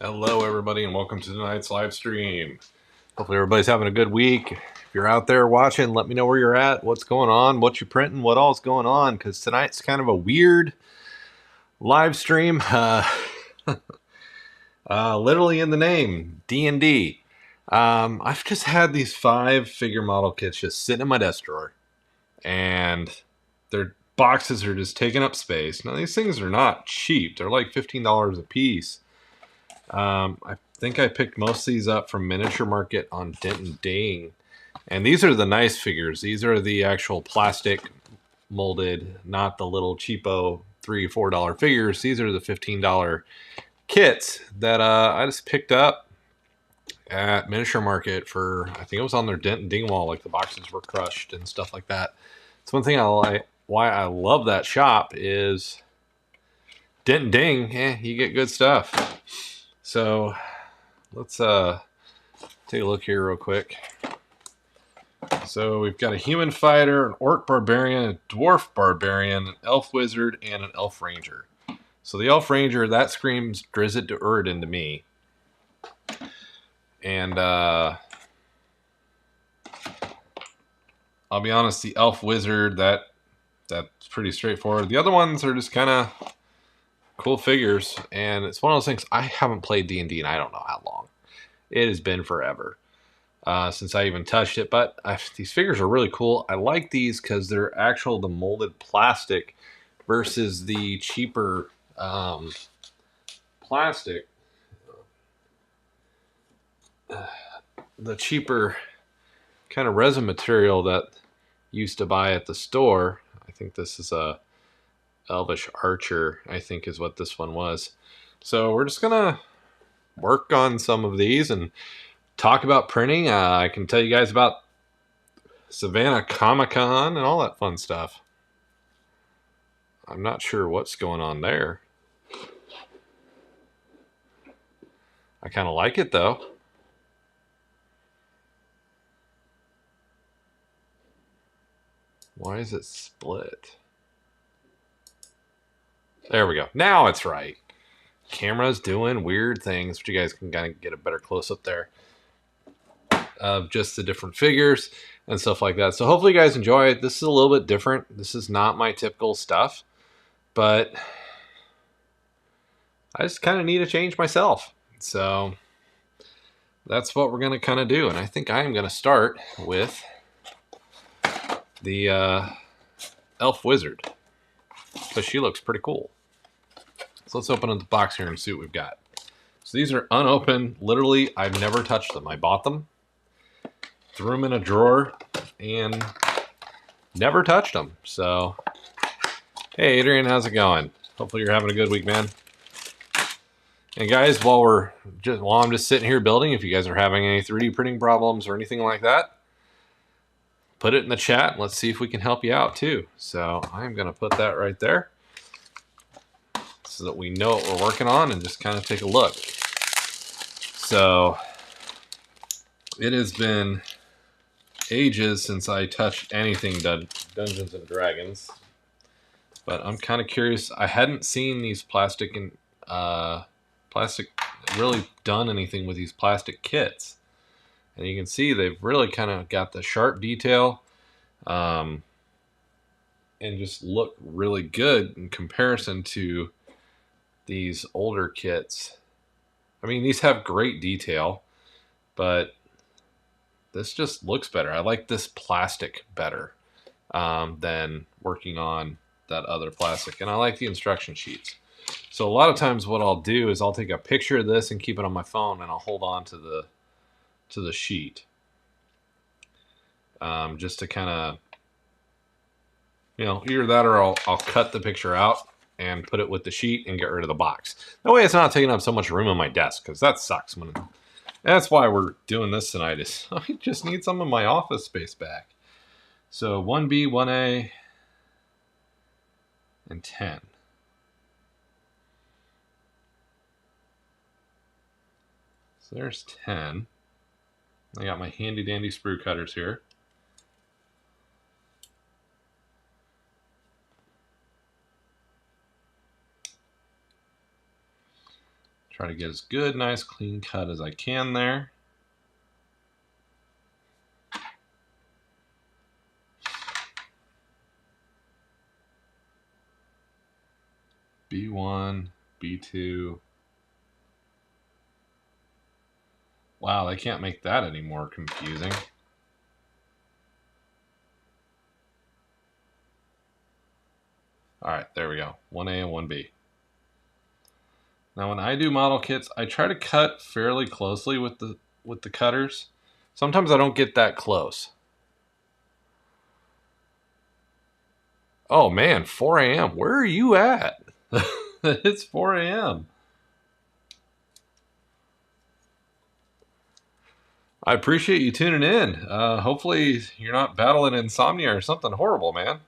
Hello, everybody, and welcome to tonight's live stream. Hopefully, everybody's having a good week. If you're out there watching, let me know where you're at, what's going on, what you're printing, what all's going on, because tonight's kind of a weird live stream. Literally in the name, D&D. I've just had these 5-figure model kits just sitting in my desk drawer, and their boxes are just taking up space. Now, these things are not cheap. They're like $15 a piece. I think I picked most of these up from Miniature Market on Denton Ding. And these are the nice figures. These are the actual plastic molded, not the little cheapo $3 or $4 figures. These are the $15 kits that I just picked up at Miniature Market for, I think it was on their Denton Ding wall, like the boxes were crushed and stuff like that. It's one thing I like. Why I love that shop is Denton Ding, you get good stuff. So let's take a look here real quick. So we've got a human fighter, an orc barbarian, a dwarf barbarian, an elf wizard, and an elf ranger. So the elf ranger, that screams Drizzt to Urden to me. And I'll be honest, the elf wizard, that's pretty straightforward. The other ones are just kind of cool figures, and it's one of those things. I haven't played D&D in I don't know how long. It has been forever. Since I even touched it. But these figures are really cool. I like these because they're the molded plastic versus the cheaper plastic. The cheaper kind of resin material that used to buy at the store. I think this is a Elvish Archer, I think is what this one was. So we're just going to work on some of these and talk about printing. I can tell you guys about Savannah Comic-Con and all that fun stuff. I'm not sure what's going on there. I kind of like it, though. Why is it split? There we go. Now it's right. Camera's doing weird things, but you guys can kind of get a better close-up there of just the different figures and stuff like that. So hopefully you guys enjoy it. This is a little bit different. This is not my typical stuff, but I just kind of need to change myself. So that's what we're going to kind of do. And I think I am going to start with the elf wizard because she looks pretty cool. So let's open up the box here and see what we've got. So these are unopened. Literally, I've never touched them. I bought them, threw them in a drawer, and never touched them. So, hey, Adrian, how's it going? Hopefully you're having a good week, man. And guys, while I'm just sitting here building, if you guys are having any 3D printing problems or anything like that, put it in the chat. And let's see if we can help you out too. So I'm going to put that right there so that we know what we're working on and just kind of take a look. So it has been ages since I touched anything Dungeons and Dragons, but I'm kind of curious. I hadn't seen these plastic really done anything with these plastic kits, and you can see they've really kind of got the sharp detail and just look really good in comparison to these older kits. I mean, these have great detail, but this just looks better. I like this plastic better than working on that other plastic. And I like the instruction sheets. So a lot of times what I'll do is I'll take a picture of this and keep it on my phone, and I'll hold on to the sheet just to kind of, either that or I'll cut the picture out and put it with the sheet and get rid of the box. That way it's not taking up so much room on my desk, because that sucks. That's why we're doing this tonight, is I just need some of my office space back. So 1B, 1A, and 10. So there's 10. I got my handy dandy sprue cutters here. Try to get as good, nice, clean cut as I can there. B1, B2. Wow, they can't make that any more confusing. All right, there we go. 1A and 1B. Now when I do model kits, I try to cut fairly closely with the cutters. Sometimes I don't get that close. Oh man, 4 a.m. Where are you at? It's 4 a.m. I appreciate you tuning in. Hopefully you're not battling insomnia or something horrible, man.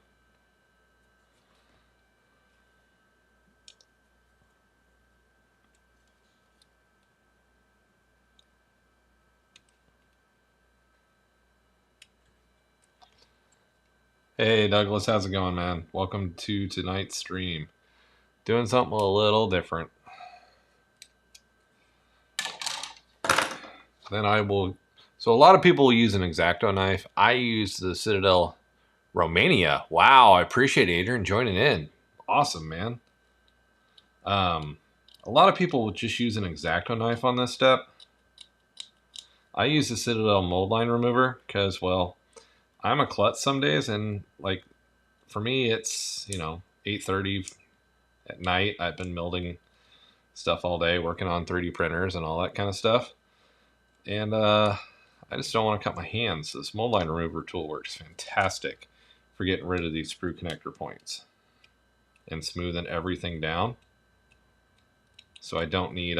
Hey Douglas, how's it going, man? Welcome to tonight's stream. Doing something a little different. Then I will... So a lot of people use an X-Acto knife. I use the Citadel Romania. Wow, I appreciate Adrian joining in. Awesome, man. A lot of people will just use an X-Acto knife on this step. I use the Citadel mold line remover because, well, I'm a klutz some days, and like for me, it's 8:30 at night. I've been building stuff all day, working on 3D printers and all that kind of stuff, and I just don't want to cut my hands. So this mold line remover tool works fantastic for getting rid of these sprue connector points and smoothing everything down. So I don't need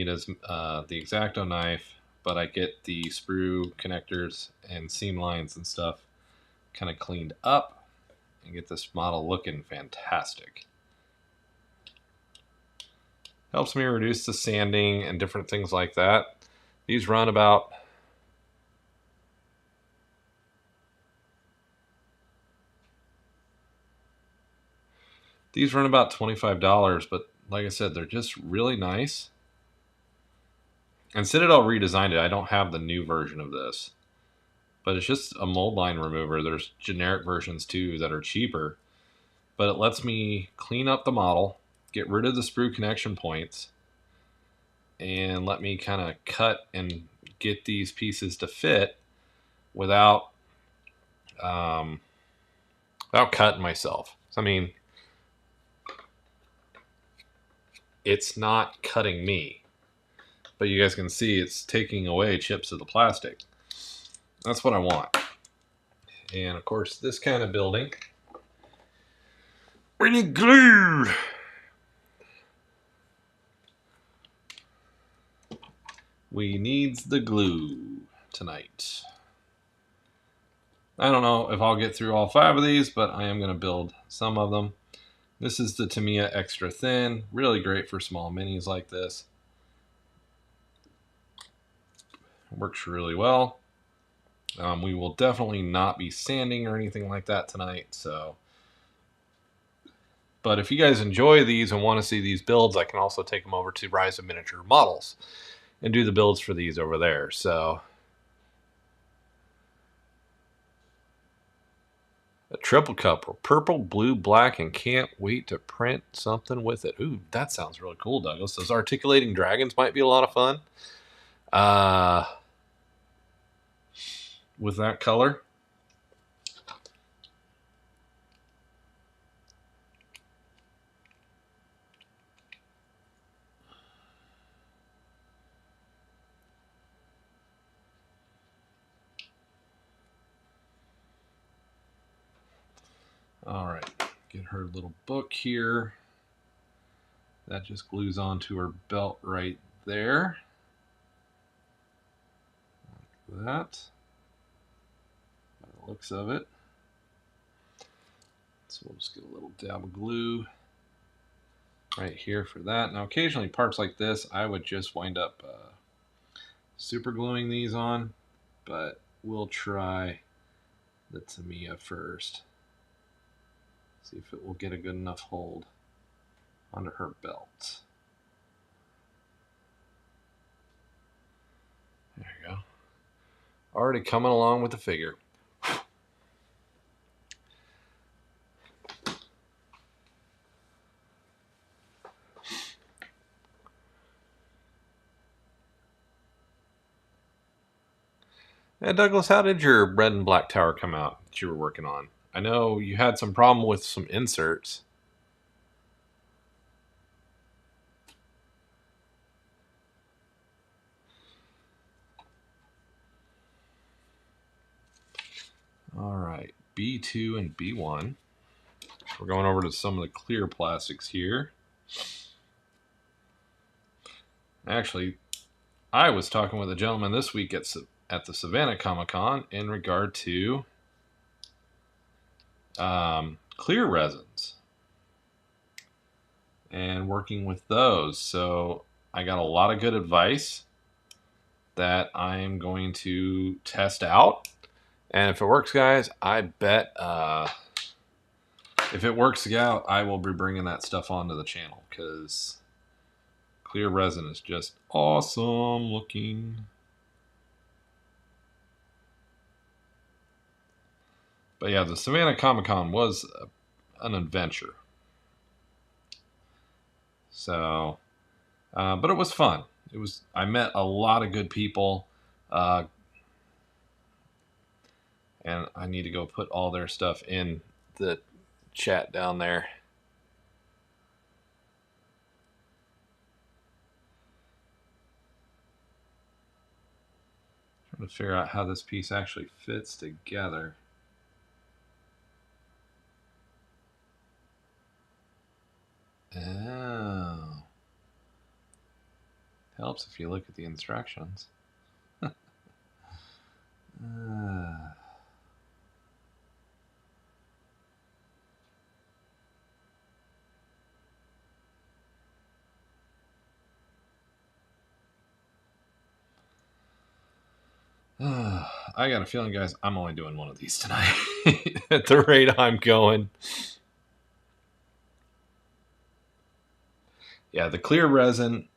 as the X-Acto knife, but I get the sprue connectors and seam lines and stuff kind of cleaned up and get this model looking fantastic. Helps me reduce the sanding and different things like that. These run about $25, but like I said, they're just really nice. And Citadel redesigned it. I don't have the new version of this, but it's just a mold line remover. There's generic versions too that are cheaper, but it lets me clean up the model, get rid of the sprue connection points, and let me kind of cut and get these pieces to fit without cutting myself. So, I mean, it's not cutting me, but you guys can see it's taking away chips of the plastic. That's what I want. And of course, this kind of building, we need glue. We needs the glue tonight. I don't know if I'll get through all 5 of these, but I am going to build some of them. This is the Tamiya Extra Thin. Really great for small minis like this. Works really well. We will definitely not be sanding or anything like that tonight. But if you guys enjoy these and want to see these builds, I can also take them over to Rise of Miniature Models and do the builds for these over there. So a triple cup, purple, blue, black, and can't wait to print something with it. Ooh, that sounds really cool, Douglas. Those articulating dragons might be a lot of fun. With that color. All right, get her little book here. That just glues onto her belt right there. Like that. By the looks of it. So we'll just get a little dab of glue right here for that. Now occasionally parts like this, I would just wind up super gluing these on, but we'll try the Tamiya first. See if it will get a good enough hold under her belt. There you go. Already coming along with the figure. And Douglas, how did your red and black tower come out that you were working on? I know you had some problem with some inserts. All right, B2 and B1. We're going over to some of the clear plastics here. Actually, I was talking with a gentleman this week at the Savannah Comic-Con in regard to clear resins and working with those. So I got a lot of good advice that I'm going to test out. And if it works, guys, I bet if it works out, I will be bringing that stuff onto the channel because clear resin is just awesome looking. But yeah, the Savannah Comic-Con was an adventure. So, but it was fun. I met a lot of good people, and I need to go put all their stuff in the chat down there. Trying to figure out how this piece actually fits together. Oh. Helps if you look at the instructions. I got a feeling, guys, I'm only doing one of these tonight at the rate I'm going. Yeah, the clear resin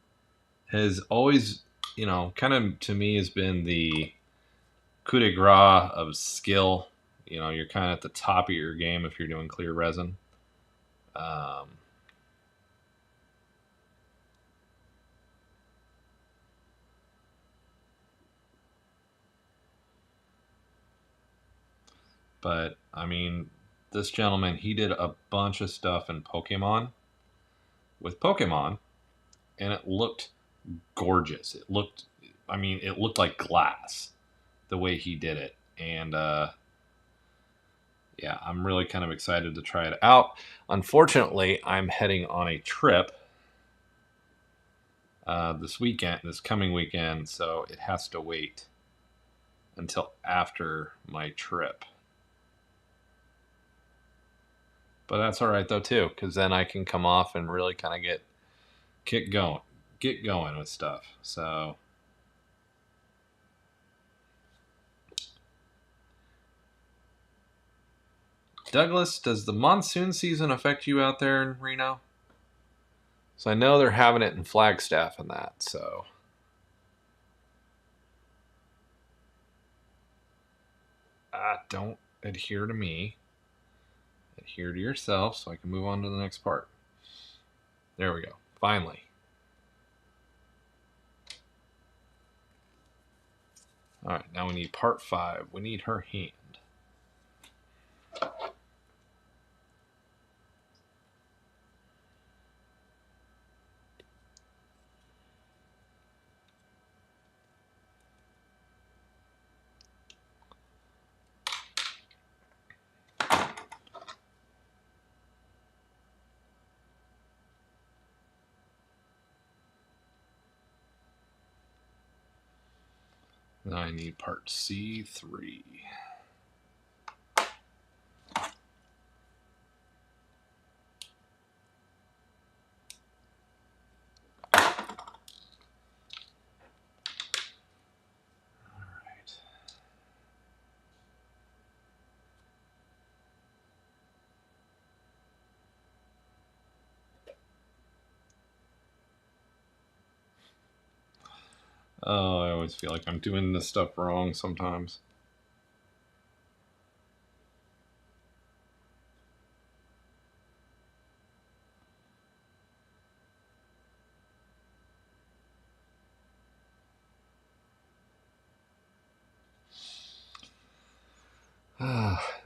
has always, kind of to me has been the coup de grace of skill. You're kind of at the top of your game if you're doing clear resin. But, I mean, this gentleman, he did a bunch of stuff in Pokemon, and it looked gorgeous. It looked like glass the way he did it. And, yeah, I'm really kind of excited to try it out. Unfortunately, I'm heading on a trip this coming weekend, so it has to wait until after my trip. But that's all right though too, because then I can come off and really kind of get going with stuff. So Douglas, does the monsoon season affect you out there in Reno? So I know they're having it in Flagstaff and that, so. Don't adhere to me. Adhere to yourself so I can move on to the next part. There we go. Finally. All right, now we need part 5. We need her hand. Now I need part C3. Oh, I always feel like I'm doing this stuff wrong sometimes.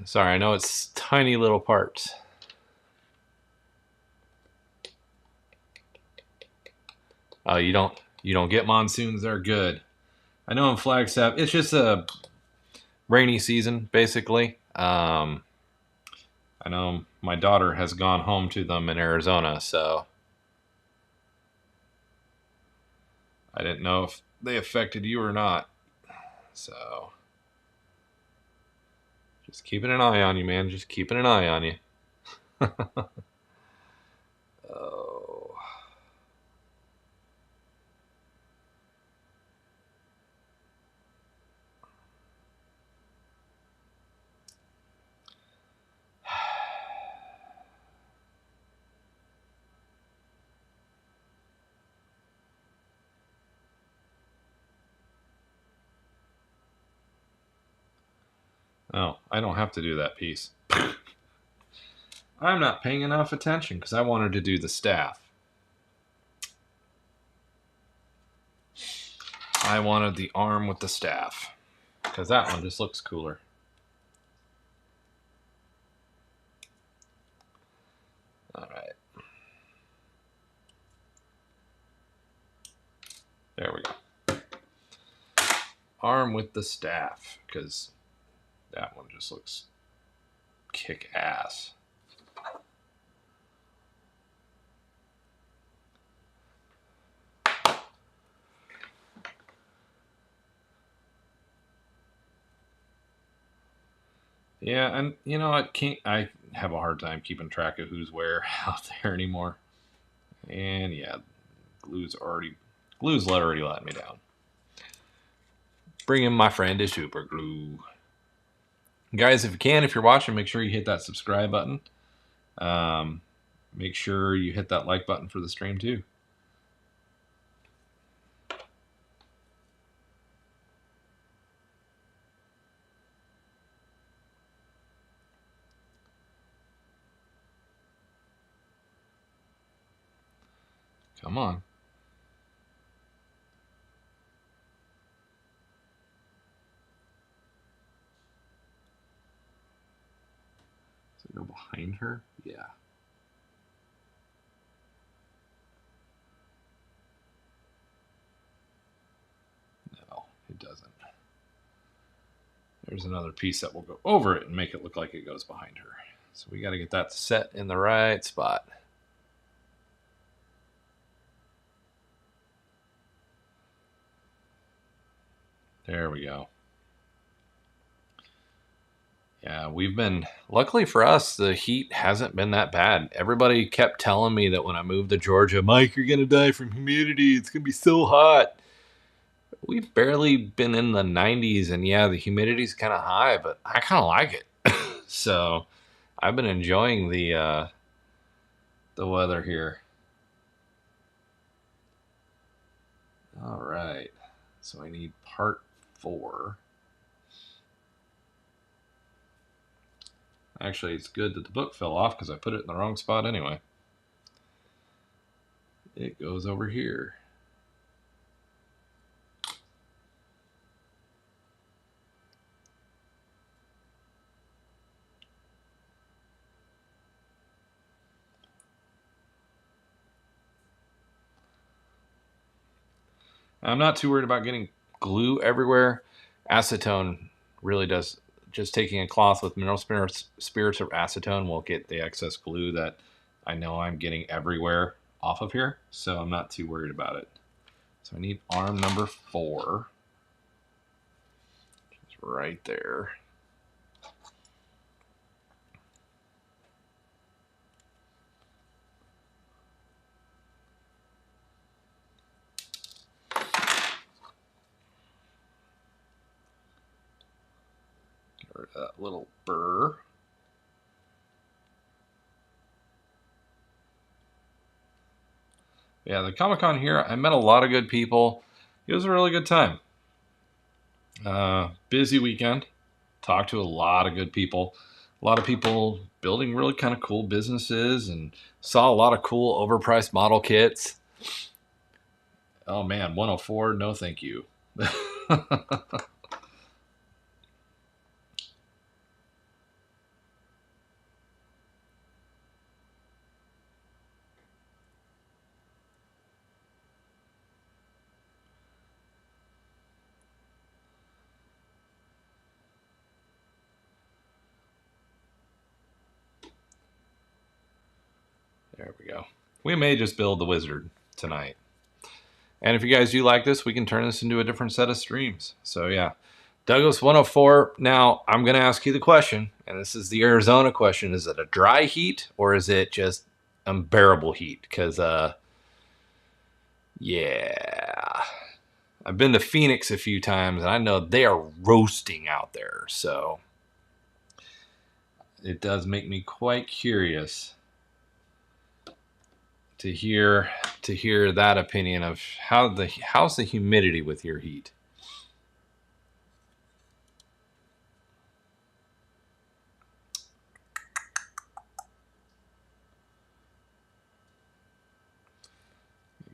Sorry, I know it's tiny little parts. Oh, you don't get monsoons. They're good. I know in Flagstaff, it's just a rainy season basically. I know my daughter has gone home to them in Arizona, so I didn't know if they affected you or not. So just keeping an eye on you, man. Just keeping an eye on you. Oh. Oh, I don't have to do that piece. I'm not paying enough attention because I wanted to do the staff. I wanted the arm with the staff because that one just looks cooler. All right. There we go. Arm with the staff because that one just looks kick ass. Yeah, and you know I have a hard time keeping track of who's where out there anymore. And yeah, glue's already let me down. Bring in my friend is super glue. Guys, if you're watching, make sure you hit that subscribe button. Um, make sure you hit that like button for the stream too. Come on. Does it go behind her? Yeah. No, it doesn't. There's another piece that will go over it and make it look like it goes behind her. So we got to get that set in the right spot. There we go. Yeah, luckily for us, the heat hasn't been that bad. Everybody kept telling me that when I moved to Georgia, Mike, you're going to die from humidity. It's going to be so hot. We've barely been in the 90s, and yeah, the humidity's kind of high, but I kind of like it. So I've been enjoying the weather here. All right, so I need part 4. Actually, it's good that the book fell off because I put it in the wrong spot anyway. It goes over here. I'm not too worried about getting glue everywhere. Acetone really does. Just taking a cloth with mineral spirits of acetone will get the excess glue that I know I'm getting everywhere off of here. So I'm not too worried about it. So I need arm number 4. It's right there. Get rid of that little burr. Yeah, the Comic Con here, I met a lot of good people. it was a really good time. Busy weekend. Talked to a lot of good people. A lot of people building really kind of cool businesses, and saw a lot of cool overpriced model kits. Oh man, 104, no thank you. There we go. We may just build the wizard tonight. And if you guys do like this, we can turn this into a different set of streams. So yeah, Douglas 104. Now I'm going to ask you the question, and this is the Arizona question. Is it a dry heat or is it just unbearable heat? Because, yeah, I've been to Phoenix a few times, and I know they are roasting out there. So it does make me quite curious to hear that opinion of how's the humidity with your heat.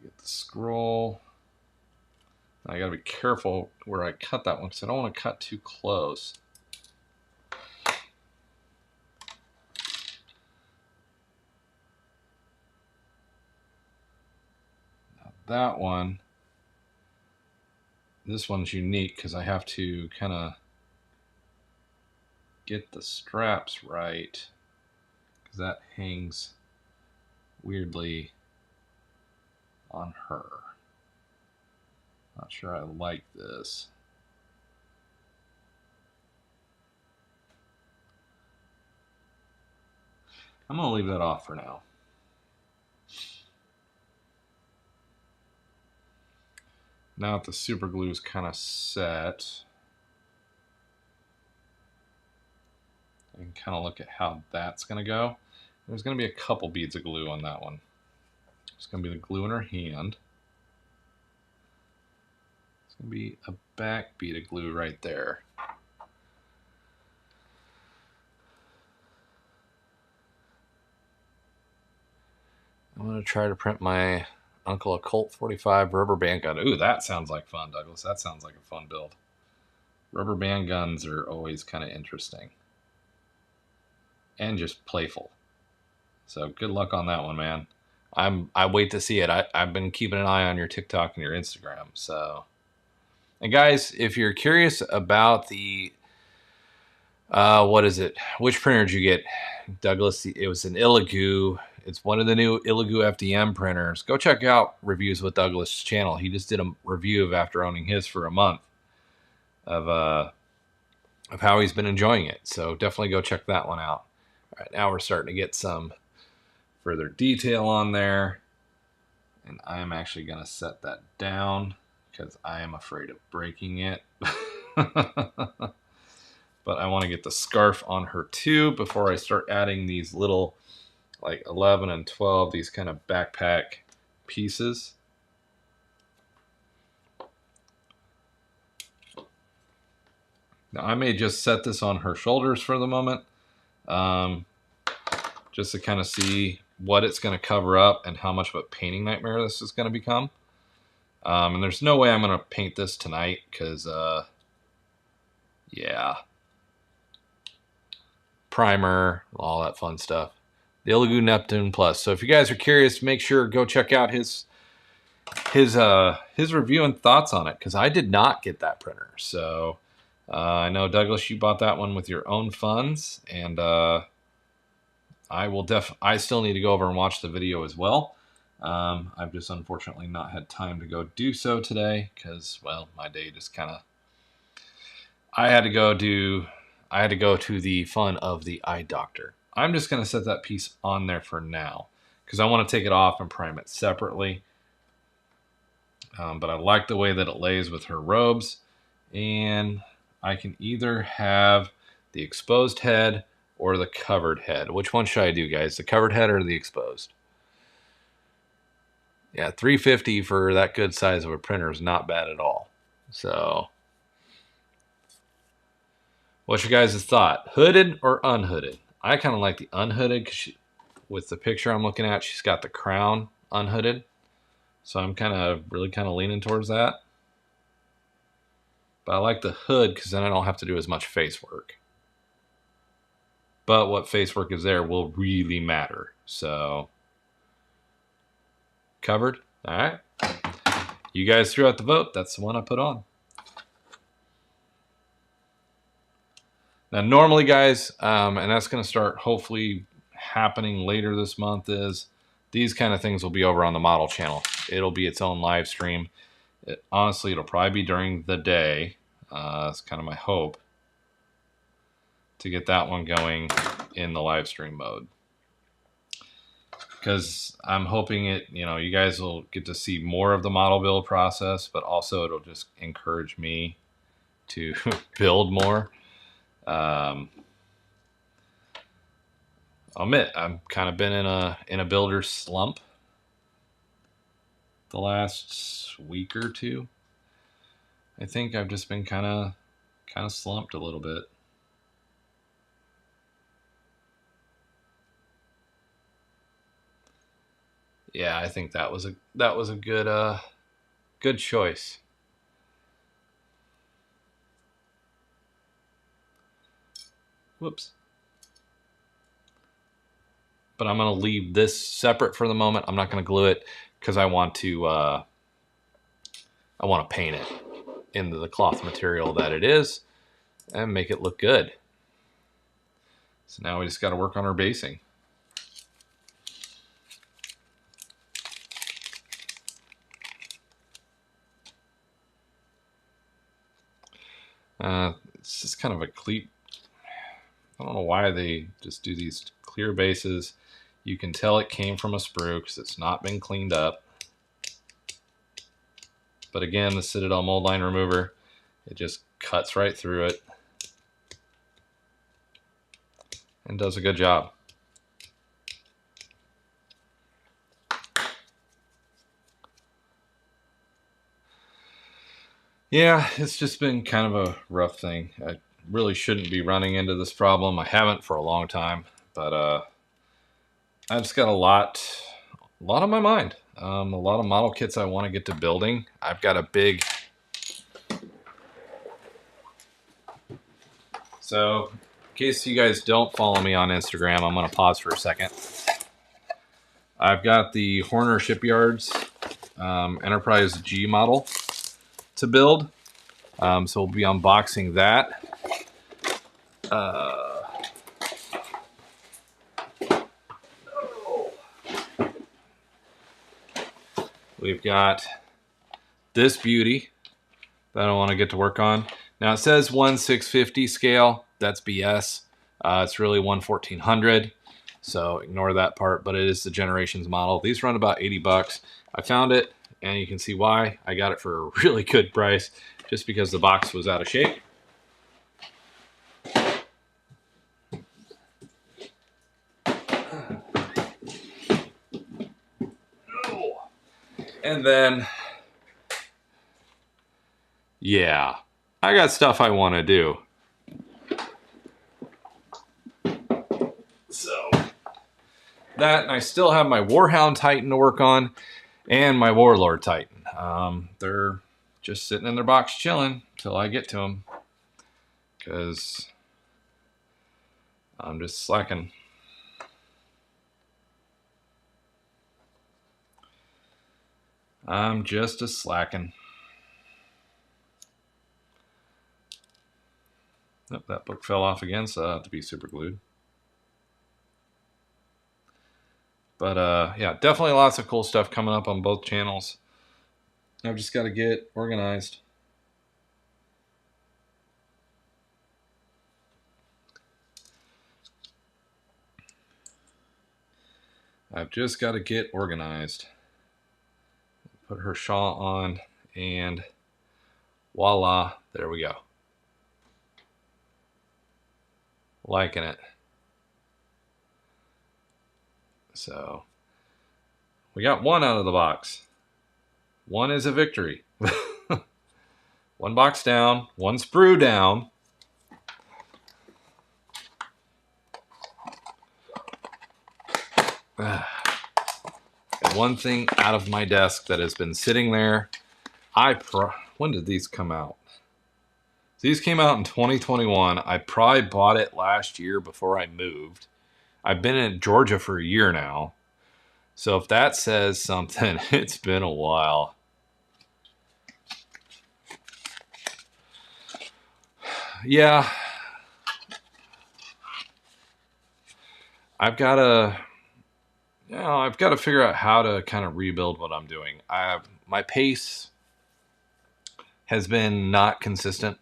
Get the scroll. I gotta be careful where I cut that one because I don't want to cut too close. Now that one, this one's unique because I have to kind of get the straps right because that hangs weirdly on her. Not sure I like this. I'm going to leave that off for now. Now that the super glue is kind of set, I can kind of look at how that's going to go. There's going to be a couple beads of glue on that one. It's going to be the glue in her hand. It's going to be a back bead of glue right there. I'm going to try to print my Uncle a Colt 45 rubber band gun. Ooh, that sounds like fun, Douglas. That sounds like a fun build. Rubber band guns are always kind of interesting. And just playful. So good luck on that one, man. I wait to see it. I've been keeping an eye on your TikTok and your Instagram. So, and guys, if you're curious about the what is it? Which printer did you get, Douglas? It was an Illigu. It's one of the new Illigu FDM printers. Go check out Reviews with Douglas' channel. He just did a review of after owning his for a month of how he's been enjoying it. So definitely go check that one out. All right, now we're starting to get some further detail on there. And I'm actually going to set that down because I am afraid of breaking it. But I want to get the scarf on her too before I start adding these little, like 11 and 12, these kind of backpack pieces. Now I may just set this on her shoulders for the moment, just to kind of see what it's going to cover up and how much of a painting nightmare this is going to become. And there's no way I'm going to paint this tonight because, yeah. Primer, all that fun stuff. The Illigu Neptune Plus. So if you guys are curious, make sure go check out his review and thoughts on it because I did not get that printer. So I know, Douglas, you bought that one with your own funds, and I still need to go over and watch the video as well. I've just unfortunately not had time to go do so today because, well, my day just kind of. I had to go to the fun of the eye doctor. I'm just going to set that piece on there for now because I want to take it off and prime it separately. But I like the way that it lays with her robes. And I can either have the exposed head or the covered head. Which one should I do, guys? The covered head or the exposed? Yeah, $350 for that good size of a printer is not bad at all. So, what's your guys' thought? Hooded or unhooded? I kind of like the unhooded because with the picture I'm looking at, she's got the crown unhooded. So I'm really kind of leaning towards that. But I like the hood because then I don't have to do as much face work. But what face work is there will really matter. So, covered? All right. You guys threw out the vote. That's the one I put on. Now, normally, guys, and that's going to start hopefully happening later this month, is these kind of things will be over on the model channel. It'll be its own live stream. Honestly, it'll probably be during the day. That's kind of my hope to get that one going in the live stream mode. Because I'm hoping you guys will get to see more of the model build process, but also it'll just encourage me to build more. I'll admit I've kind of been in a builder slump the last week or two. I think I've just been kind of slumped a little bit. Yeah, I think that was a good choice. Whoops. But I'm going to leave this separate for the moment. I'm not going to glue it because I want to paint it into the cloth material that it is and make it look good. So now we just got to work on our basing. It's just kind of a cleat. I don't know why they just do these clear bases. You can tell it came from a sprue because it's not been cleaned up. But again, the Citadel mold line remover, it just cuts right through it and does a good job. Yeah, it's just been kind of a rough thing. I really shouldn't be running into this problem. I haven't for a long time, but I've just got a lot on my mind. A lot of model kits I want to get to building. I've got a big... So, in case you guys don't follow me on Instagram, I'm going to pause for a second. I've got the Horner Shipyards Enterprise G model to build. So we'll be unboxing that. We've got this beauty that I want to get to work on. Now it says 1/650 scale. That's BS. It's really 1/1400. So ignore that part, but it is the Generations model. These run about 80 bucks. I found it, and you can see why. I got it for a really good price, just because the box was out of shape. And then, yeah, I got stuff I want to do. So, that, and I still have my Warhound Titan to work on, and my Warlord Titan. They're just sitting in their box chilling until I get to them, because I'm just slacking. I'm just a slacking. Nope, that book fell off again, so I have to be super glued. But yeah, definitely lots of cool stuff coming up on both channels. I've just got to get organized. I've just got to get organized. Put her shawl on, and voila, there we go. Liking it. So we got one out of the box. One is a victory. One box down, one sprue down. And one thing out of my desk that has been sitting there. When did these come out? These came out in 2021. I probably bought it last year before I moved. I've been in Georgia for a year now. So if that says something, it's been a while. Yeah. I've got to figure out how to kind of rebuild what I'm doing. My pace has been not consistent.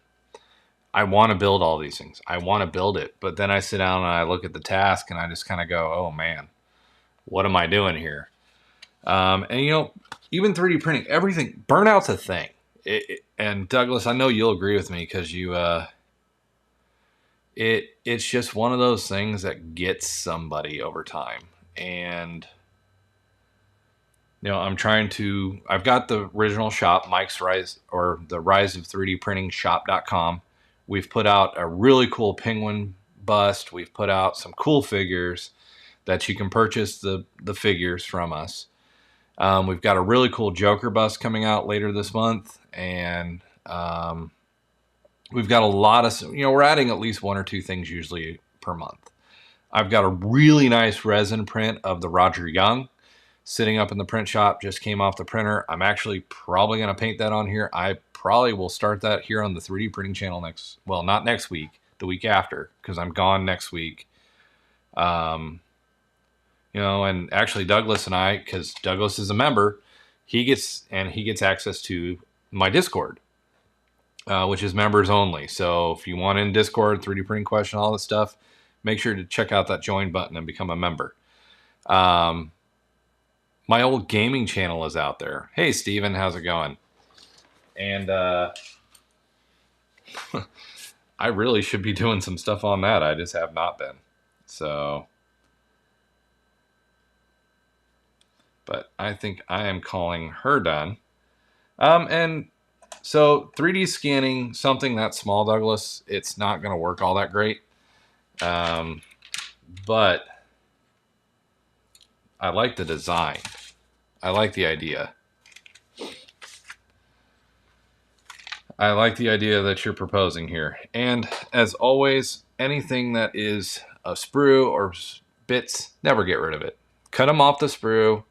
I want to build all these things. I want to build it. But then I sit down and I look at the task and I just kind of go, oh man, what am I doing here? And even 3D printing, everything, burnout's a thing. And Douglas, I know you'll agree with me because it's just one of those things that gets somebody over time. And I've got the original shop, Mike's Rise, or the Rise of 3D Printing shop.com. We've put out a really cool penguin bust. We've put out some cool figures that you can purchase the figures from us. We've got a really cool Joker bust coming out later this month. And we've got a lot of, we're adding at least one or two things usually per month. I've got a really nice resin print of the Roger Young sitting up in the print shop, just came off the printer. I'm actually probably going to paint that on here. I probably will start that here on the 3D printing channel not next week, the week after, because I'm gone next week. And actually Douglas and I, because Douglas is a member, he gets access to my Discord, which is members only. So if you want in Discord, 3D printing question, all this stuff, make sure to check out that join button and become a member. My old gaming channel is out there. Hey, Steven, how's it going? And I really should be doing some stuff on that. I just have not been. So, but I think I am calling her done. And so 3D scanning something that small, Douglas, it's not going to work all that great. But I like the design. I like the idea. I like the idea that you're proposing here. And as always, anything that is a sprue or bits, never get rid of it. Cut them off the sprue.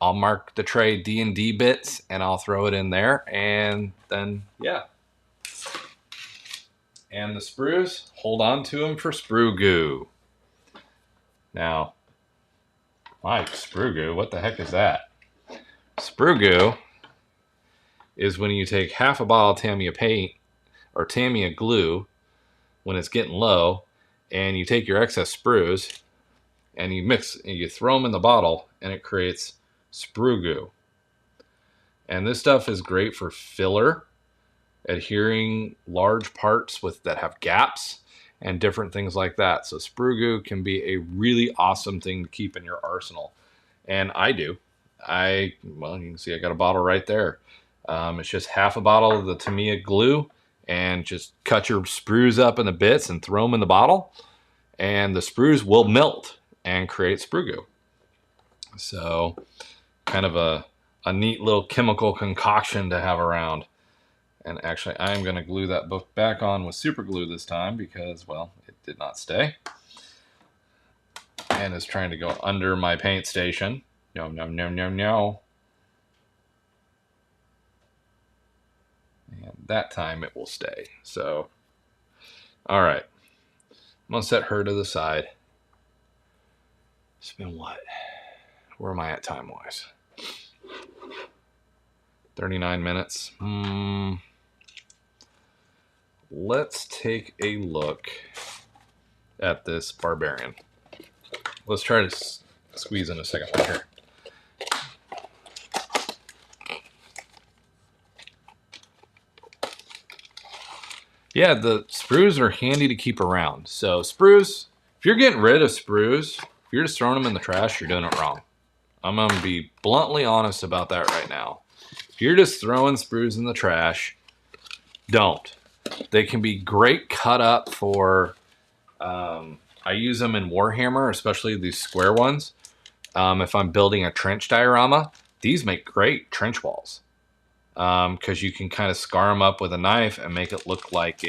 I'll mark the tray D&D bits and I'll throw it in there. And then, yeah. And the sprues, hold on to them for sprue goo. Now, Mike, sprue goo, what the heck is that? Sprue goo is when you take half a bottle of Tamiya paint or Tamiya glue when it's getting low, and you take your excess sprues and you mix and you throw them in the bottle and it creates sprue goo. And this stuff is great for filler, adhering large parts that have gaps and different things like that. So sprue goo can be a really awesome thing to keep in your arsenal. And I do. You can see I got a bottle right there. It's just half a bottle of the Tamiya glue, and just cut your sprues up into bits and throw them in the bottle, and the sprues will melt and create sprue goo. So kind of a neat little chemical concoction to have around. And actually, I'm going to glue that book back on with super glue this time because, well, it did not stay. And is trying to go under my paint station. No, no, no, no, no. And that time it will stay. So, all right. I'm going to set her to the side. It's been what? Where am I at time-wise? 39 minutes. Let's take a look at this Barbarian. Let's try to squeeze in a second one here. Yeah, the sprues are handy to keep around. So sprues, if you're getting rid of sprues, if you're just throwing them in the trash, you're doing it wrong. I'm going to be bluntly honest about that right now. If you're just throwing sprues in the trash, don't. They can be great cut up for, I use them in Warhammer, especially these square ones. If I'm building a trench diorama, these make great trench walls. Because you can kind of scar them up with a knife and make it look like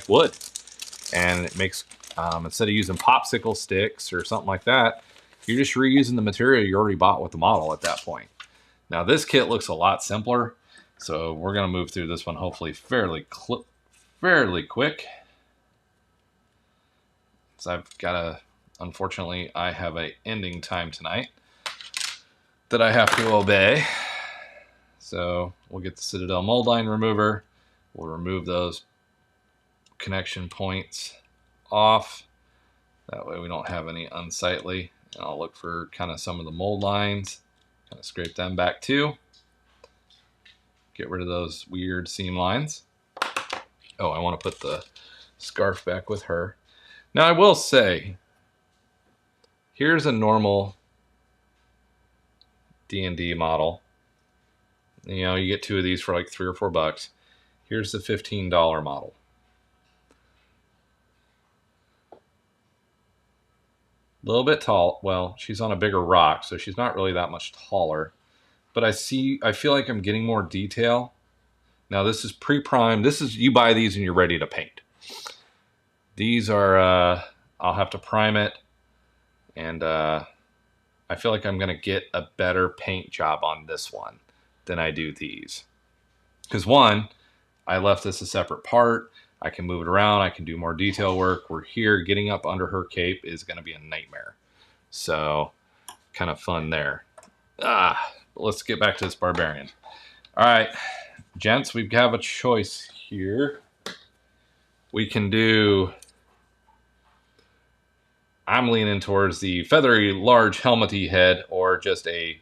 wood. And it makes, instead of using popsicle sticks or something like that, you're just reusing the material you already bought with the model at that point. Now this kit looks a lot simpler, so we're going to move through this one hopefully fairly quick. So I've got unfortunately, I have a ending time tonight that I have to obey. So we'll get the Citadel mold line remover. We'll remove those connection points off. That way we don't have any unsightly. And I'll look for kind of some of the mold lines, kind of scrape them back too. Get rid of those weird seam lines. Oh, I want to put the scarf back with her. Now I will say, here's a normal D&D model. You know, you get 2 of these for like $3 or $4. Here's the $15 model. A little bit tall. Well, she's on a bigger rock, so she's not really that much taller. But I feel like I'm getting more detail. Now this is pre-primed. This is, you buy these and you're ready to paint. These are, I'll have to prime it. And I feel like I'm going to get a better paint job on this one than I do these. Because one, I left this a separate part. I can move it around. I can do more detail work. We're here. Getting up under her cape is going to be a nightmare. So kind of fun there. Let's get back to this barbarian. All right, gents, we have a choice here. We can do, I'm leaning towards the feathery, large, helmety head, or just a,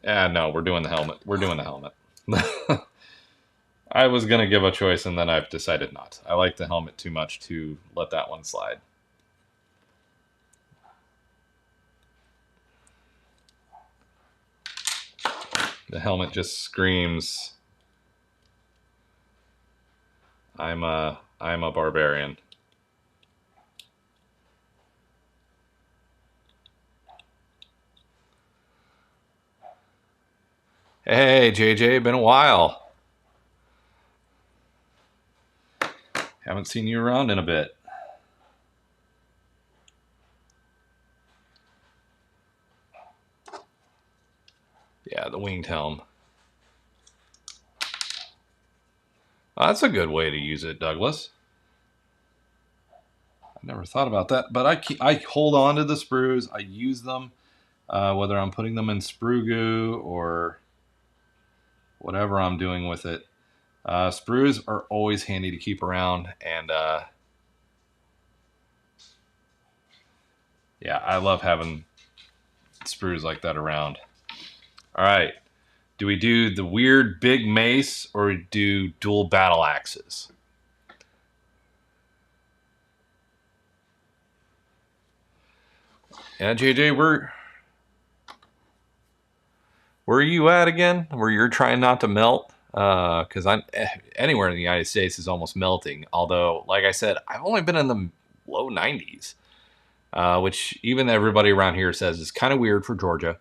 no, we're doing the helmet. We're doing the helmet. I was going to give a choice, and then I've decided not. I like the helmet too much to let that one slide. The helmet just screams, I'm a barbarian. Hey, JJ, been a while. Haven't seen you around in a bit. Yeah, the winged helm. Oh, that's a good way to use it, Douglas. I never thought about that, but I hold on to the sprues. I use them, whether I'm putting them in sprue goo or whatever I'm doing with it. Sprues are always handy to keep around, and yeah, I love having sprues like that around. All right, do we do the weird big mace or do dual battle axes? Yeah, JJ, where are you at again? Where you're trying not to melt? Because I'm anywhere in the United States is almost melting. Although, like I said, I've only been in the low 90s, which even everybody around here says is kind of weird for Georgia.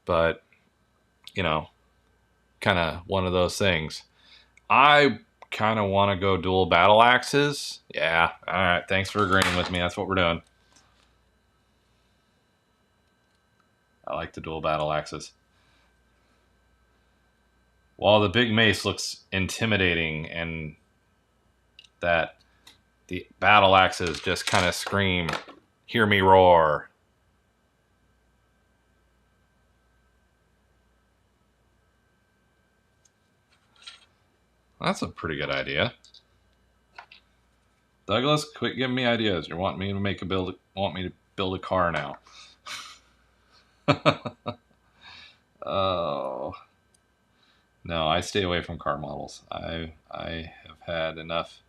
But, you know, kind of one of those things. I kind of want to go dual battle axes. Yeah, all right. Thanks for agreeing with me. That's what we're doing. I like the dual battle axes. While the big mace looks intimidating, and that the battle axes just kind of scream, hear me roar. That's a pretty good idea. Douglas, quit giving me ideas. You want me to build a car now. Oh. No, I stay away from car models. I have had enough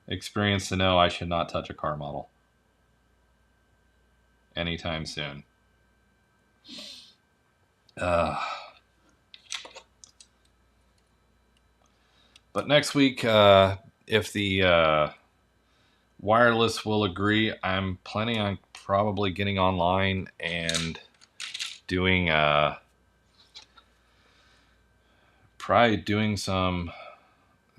experience to know I should not touch a car model anytime soon. But next week, if the wireless will agree, I'm planning on probably getting online and doing probably doing some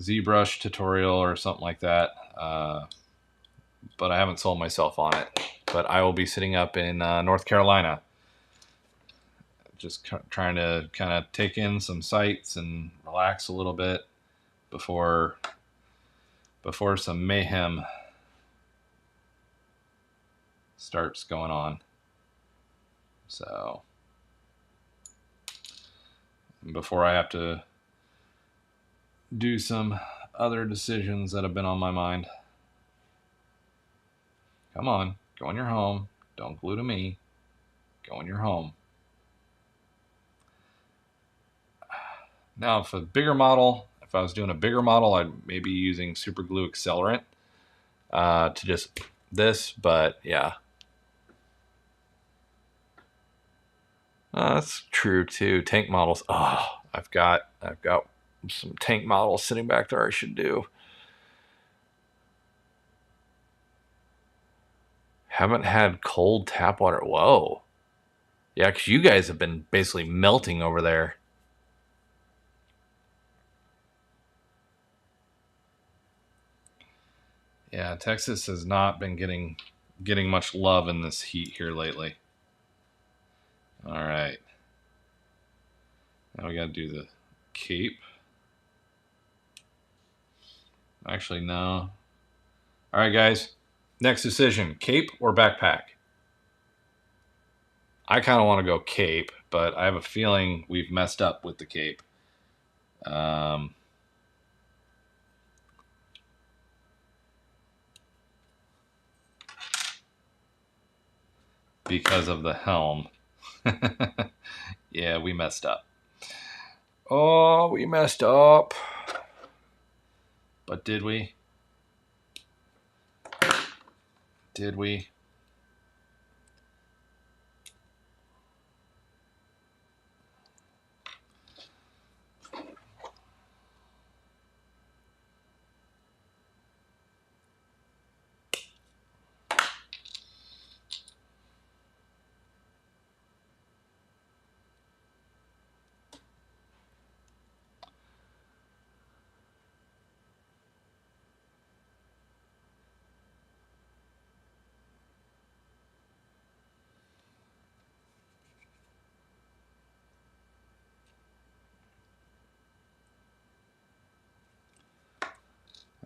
ZBrush tutorial or something like that. But I haven't sold myself on it. But I will be sitting up in North Carolina, just trying to kind of take in some sights and relax a little bit before some mayhem starts going on. So before I have to do some other decisions that have been on my mind. Come on, go in your home. Don't glue to me. Go in your home. Now, if I was doing a bigger model, I'd maybe using super glue accelerant to just this, but yeah. That's true too. Tank models. Oh, I've got some tank models sitting back there I should do. Haven't had cold tap water. Whoa. Yeah, because you guys have been basically melting over there. Yeah, Texas has not been getting much love in this heat here lately. All right. Now we got to do the cape. Actually, no. All right, guys. Next decision, cape or backpack? I kind of want to go cape, but I have a feeling we've messed up with the cape. Because of the helm. Yeah, we messed up. Oh, we messed up. But did we? Did we?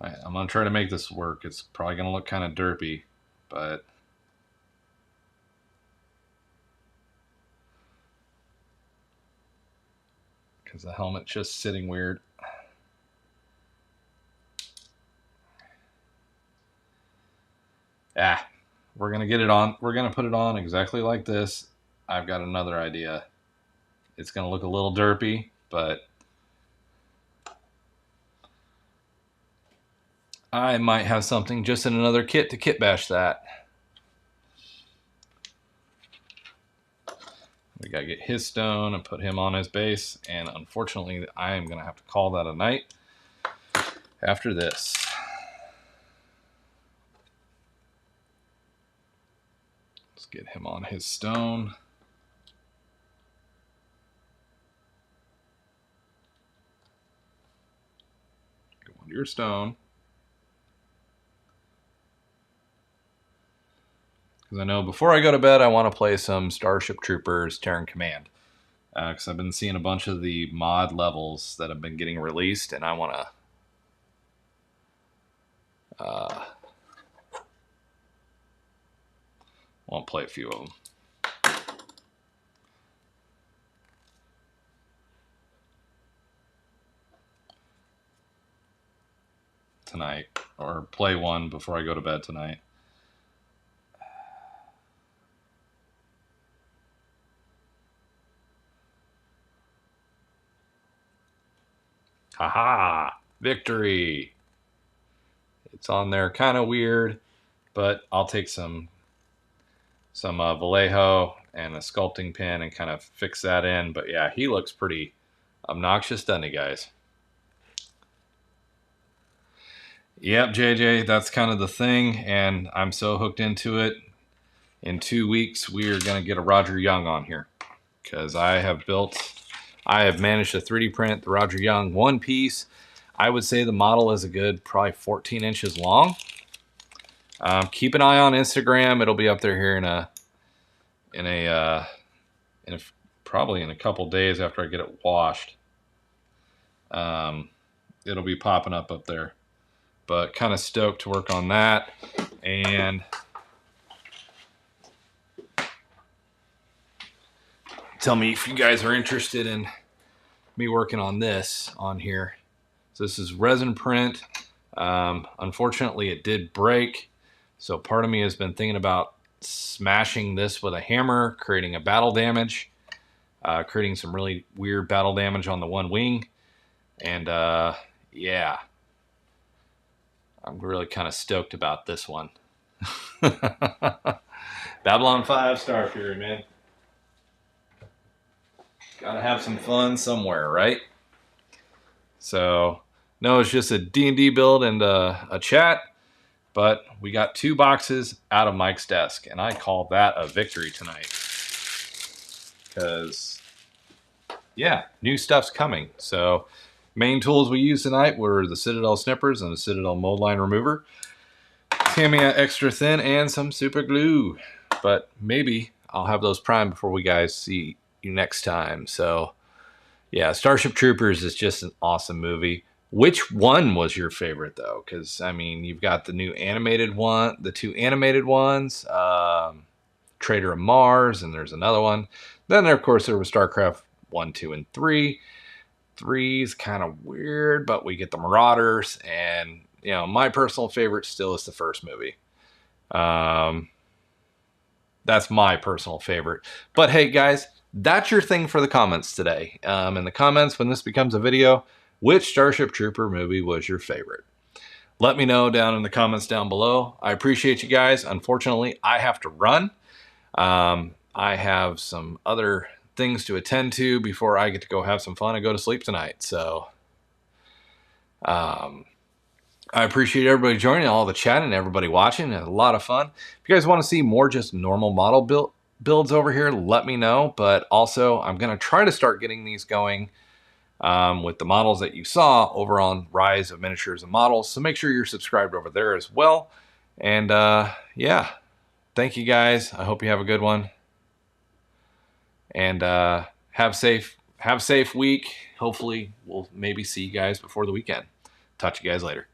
All right, I'm going to try to make this work. It's probably going to look kind of derpy, but because the helmet's just sitting weird. Yeah, we're going to get it on. We're going to put it on exactly like this. I've got another idea. It's going to look a little derpy, but I might have something just in another kit to kit bash that. We got to get his stone and put him on his base. And unfortunately, I am going to have to call that a night after this. Let's get him on his stone. Go on your stone. Because I know before I go to bed, I want to play some Starship Troopers Terran Command. Because I've been seeing a bunch of the mod levels that have been getting released, and I want to play a few of them. Tonight, or play one before I go to bed tonight. Haha! Victory! It's on there, kind of weird, but I'll take some Vallejo and a sculpting pen and kind of fix that in. But yeah, he looks pretty obnoxious, doesn't he, guys? Yep, JJ, that's kind of the thing, and I'm so hooked into it. In 2 weeks, we are going to get a Roger Young on here because I have managed to 3D print the Roger Young one piece. I would say the model is a good probably 14 inches long. Keep an eye on Instagram. It'll be up there here probably in a couple days after I get it washed. It'll be popping up there. But kind of stoked to work on that. And tell me if you guys are interested in me working on this on here. So this is resin print. Unfortunately, it did break. So part of me has been thinking about smashing this with a hammer, creating a battle damage, creating some really weird battle damage on the one wing. And yeah, I'm really kind of stoked about this one. Babylon 5 Star Fury, man. Gotta have some fun somewhere, right? So, no, it's just a D&D build and a chat. But we got 2 boxes out of Mike's desk, and I call that a victory tonight. Because, yeah, new stuff's coming. So, main tools we used tonight were the Citadel snippers and the Citadel mold line remover, Tamiya extra thin, and some super glue. But maybe I'll have those primed before we guys see you next time. So, yeah, Starship Troopers is just an awesome movie. Which one was your favorite, though? Because, I mean, you've got the new animated one, the 2 animated ones, Traitor of Mars, and there's another one. Then, of course, there was StarCraft 1, 2, and 3. 3 is kind of weird, but we get the Marauders, and, you know, my personal favorite still is the first movie. That's my personal favorite. But, hey, guys, that's your thing for the comments today. In the comments, when this becomes a video, which Starship Trooper movie was your favorite? Let me know down in the comments down below. I appreciate you guys. Unfortunately, I have to run. I have some other things to attend to before I get to go have some fun and go to sleep tonight. So I appreciate everybody joining, all the chat, and everybody watching. It was a lot of fun. If you guys want to see more just normal model builds over here, let me know. But also, I'm going to try to start getting these going with the models that you saw over on Rise of Miniatures and Models. So make sure you're subscribed over there as well. And yeah, thank you guys. I hope you have a good one. And have safe week. Hopefully we'll maybe see you guys before the weekend. Talk to you guys later.